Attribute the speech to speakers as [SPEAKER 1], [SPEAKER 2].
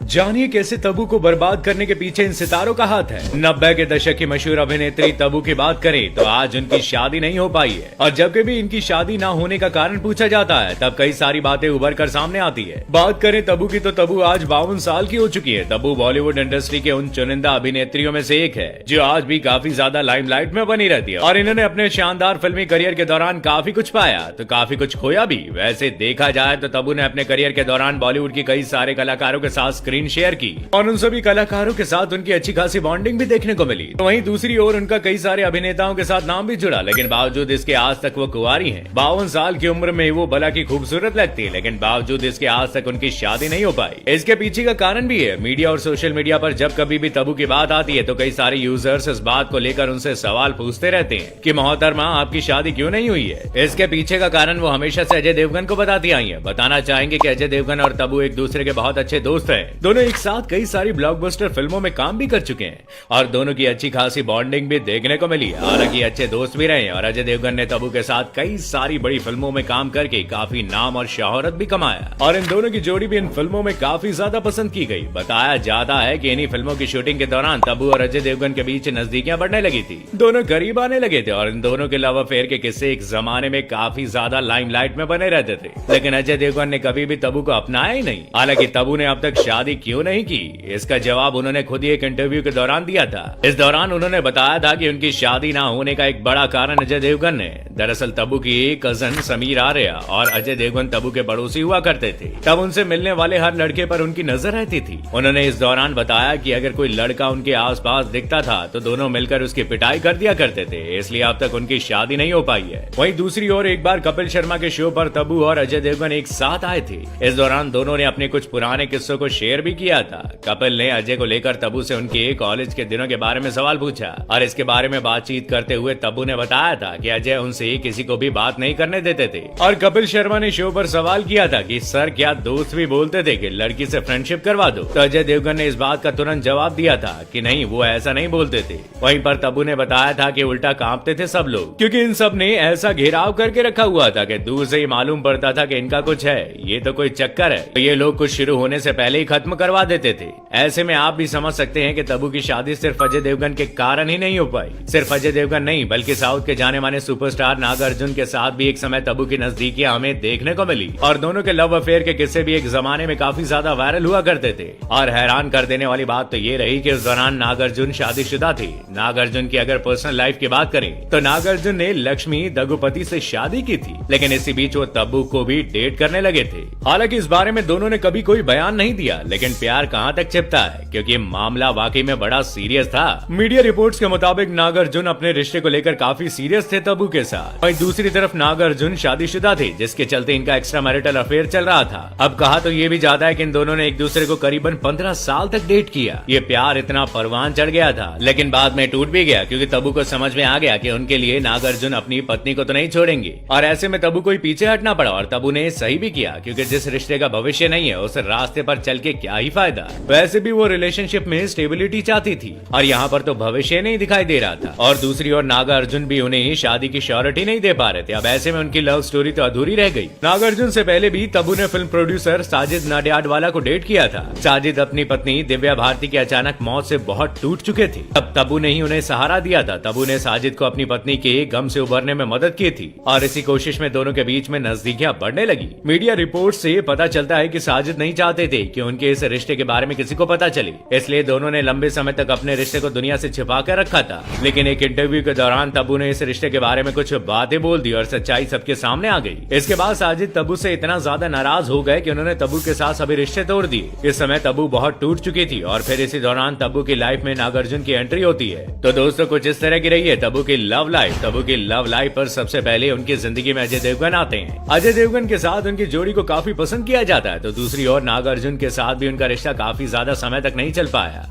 [SPEAKER 1] जानिए कैसे तब्बू को बर्बाद करने के पीछे इन सितारों का हाथ है। 90 के दशक की मशहूर अभिनेत्री तब्बू की बात करें तो आज उनकी शादी नहीं हो पाई है और जब कभी इनकी शादी ना होने का कारण पूछा जाता है तब कई सारी बातें उभर कर सामने आती है। बात करें तब्बू की तो तब्बू आज 52 साल की हो चुकी है। तब्बू बॉलीवुड इंडस्ट्री के उन चुनिंदा अभिनेत्रियों में से एक है जो आज भी काफी ज्यादा लाइमलाइट में बनी रहती है और इन्होंने अपने शानदार फिल्मी करियर के दौरान काफी कुछ पाया तो काफी कुछ खोया भी। वैसे देखा जाए तो तब्बू ने अपने करियर के दौरान बॉलीवुड की कई सारे कलाकारों के साथ स्क्रीन शेयर की और उन सभी कलाकारों के साथ उनकी अच्छी खासी बॉन्डिंग भी देखने को मिली। तो वहीं दूसरी ओर उनका कई सारे अभिनेताओं के साथ नाम भी जुड़ा, लेकिन बावजूद इसके आज तक वो कुंवारी हैं। 52 साल की उम्र में वो भला की खूबसूरत लगती है, लेकिन बावजूद इसके आज तक उनकी शादी नहीं हो पाई। इसके पीछे का कारण भी है। मीडिया और सोशल मीडिया पर जब कभी भी तब्बू की बात आती है तो कई सारे यूजर्स इस बात को लेकर उनसे सवाल पूछते रहते हैं कि मोहतरमा आपकी शादी क्यों नहीं हुई है। इसके पीछे का कारण वो हमेशा से अजय देवगन को बताती आई है। बताना चाहेंगे कि अजय देवगन और तब्बू एक दूसरे के बहुत अच्छे दोस्त हैं। दोनों एक साथ कई सारी ब्लॉकबस्टर फिल्मों में काम भी कर चुके हैं और दोनों की अच्छी खासी बॉन्डिंग भी देखने को मिली। हालांकि अच्छे दोस्त भी रहे और अजय देवगन ने तब्बू के साथ कई सारी बड़ी फिल्मों में काम करके काफी नाम और शोहरत भी कमाया और इन दोनों की जोड़ी भी इन फिल्मों में काफी ज्यादा पसंद की गई। बताया जाता है कि इन्हीं फिल्मों की शूटिंग के दौरान तब्बू और अजय देवगन के बीच नजदीकियां बढ़ने लगी थी। दोनों करीब आने लगे थे और इन दोनों के लव अफेयर के किस्से एक जमाने में काफी ज्यादा लाइमलाइट में बने रहते थे, लेकिन अजय देवगन ने कभी भी तब्बू को अपनाया ही नहीं। हालांकि तब्बू ने अब तक शादी क्यों नहीं की, इसका जवाब उन्होंने खुद ही एक इंटरव्यू के दौरान दिया था। इस दौरान उन्होंने बताया था कि उनकी शादी ना होने का एक बड़ा कारण अजय देवगन ने। दरअसल तब्बू की एक कजन समीर आर्या और अजय देवगन तब्बू के पड़ोसी हुआ करते थे। तब उनसे मिलने वाले हर लड़के पर उनकी नजर रहती थी। उन्होंने इस दौरान बताया कि अगर कोई लड़का उनके आसपास दिखता था तो दोनों मिलकर उसकी पिटाई कर दिया करते थे, इसलिए अब तक उनकी शादी नहीं हो पाई है। वहीं दूसरी ओर एक बार कपिल शर्मा के शो पर तब्बू और अजय देवगन एक साथ आए थे। इस दौरान दोनों ने अपने कुछ पुराने किस्सों को शेयर भी किया था। कपिल ने अजय को लेकर तब्बू से उनके कॉलेज के दिनों के बारे में सवाल पूछा और इसके बारे में बातचीत करते हुए तब्बू ने बताया था कि अजय उनसे किसी को भी बात नहीं करने देते थे। और कपिल शर्मा ने शो पर सवाल किया था कि सर क्या दोस्त भी बोलते थे कि लड़की से फ्रेंडशिप करवा दो, तो अजय देवगन ने इस बात का तुरंत जवाब दिया था कि नहीं, वो ऐसा नहीं बोलते थे। वहीं पर तब्बू ने बताया था कि उल्टा कांपते थे सब लोग, क्योंकि इन सब ने ऐसा घेराव करके रखा हुआ था कि दूर से ही मालूम पड़ता था कि इनका कुछ है, ये तो कोई चक्कर है। तो ये लोग कुछ शुरू होने से पहले ही खत्म करवा देते थे। ऐसे में आप भी समझ सकते हैं कि तब्बू की शादी सिर्फ अजय देवगन के कारण ही नहीं हो पाई। सिर्फ अजय देवगन नहीं बल्कि साउथ के जाने माने सुपरस्टार नागार्जुन के साथ भी एक समय तब्बू की नजदीकियां हमें देखने को मिली और दोनों के लव अफेयर के किस्से भी एक जमाने में काफी ज्यादा वायरल हुआ करते थे। और हैरान कर देने वाली बात तो ये रही कि उस दौरान नागार्जुन शादीशुदा थे। नागार्जुन की अगर पर्सनल लाइफ की बात करें तो नागार्जुन ने लक्ष्मी दगुपति से शादी की थी, लेकिन इसी बीच वो तब्बू को भी डेट करने लगे थे। हालांकि इस बारे में दोनों ने कभी कोई बयान नहीं दिया, लेकिन प्यार कहां तक छिपता है, क्योंकि मामला वाकई में बड़ा सीरियस था। मीडिया रिपोर्ट्स के मुताबिक नागार्जुन अपने रिश्ते को लेकर काफी सीरियस थे तब्बू के साथ। वहीं दूसरी तरफ नागार्जुन शादीशुदा थे, जिसके चलते इनका एक्स्ट्रा मैरिटल अफेयर चल रहा था। अब कहा तो ये भी जाता है कि इन दोनों ने एक दूसरे को करीबन 15 साल तक डेट किया। ये प्यार इतना परवान चढ़ गया था, लेकिन बाद में टूट भी गया, क्योंकि तब्बू को समझ में आ गया कि उनके लिए नागार्जुन अपनी पत्नी को तो नहीं छोड़ेंगे और ऐसे में तब्बू को ही पीछे हटना पड़ा। और तब्बू ने सही भी किया, क्योंकि जिस रिश्ते का भविष्य नहीं है उस रास्ते पर चल के क्या ही फायदा। वैसे भी वो रिलेशनशिप में स्टेबिलिटी चाहती थी और यहाँ पर तो भविष्य नहीं दिखाई दे रहा था। और दूसरी ओर नागार्जुन भी उन्हें शादी की श्योरिटी नहीं दे पा रहे थे। अब ऐसे में उनकी लव स्टोरी तो अधूरी रह गई। नागार्जुन से पहले भी तब्बू ने फिल्म प्रोड्यूसर साजिद नाडियाडवाला को डेट किया था। साजिद अपनी पत्नी दिव्या भारती की अचानक मौत से बहुत टूट चुके थे। तब तब्बू ने ही उन्हें सहारा दिया था। तब्बू ने साजिद को अपनी पत्नी के गम से उबरने में मदद की थी और इसी कोशिश में दोनों के बीच में नजदीकियां बढ़ने लगी। मीडिया रिपोर्ट से पता चलता है कि साजिद नहीं चाहते थे कि उनके इस रिश्ते के बारे में किसी को पता चले, इसलिए दोनों ने लंबे समय तक अपने रिश्ते को दुनिया से छिपा कर रखा था। लेकिन एक इंटरव्यू के दौरान तब्बू ने इस रिश्ते के बारे में कुछ बातें बोल दी और सच्चाई सबके सामने आ गई। इसके बाद साजिद तब्बू से इतना ज्यादा नाराज हो गए कि उन्होंने तब्बू के साथ सभी रिश्ते तोड़ दिए। इस समय तब्बू बहुत टूट चुकी थी और फिर इसी दौरान तब्बू की लाइफ में नागार्जुन की एंट्री होती है। तो दोस्तों कुछ इस तरह की रही है तब्बू की लव लाइफ। तब्बू की लव लाइफ पर सबसे पहले उनकी जिंदगी में अजय देवगन आते हैं। अजय देवगन के साथ उनकी जोड़ी को काफी पसंद किया जाता है। तो दूसरी ओर नागार्जुन के साथ भी उनका रिश्ता काफी ज्यादा समय तक नहीं चल पाया।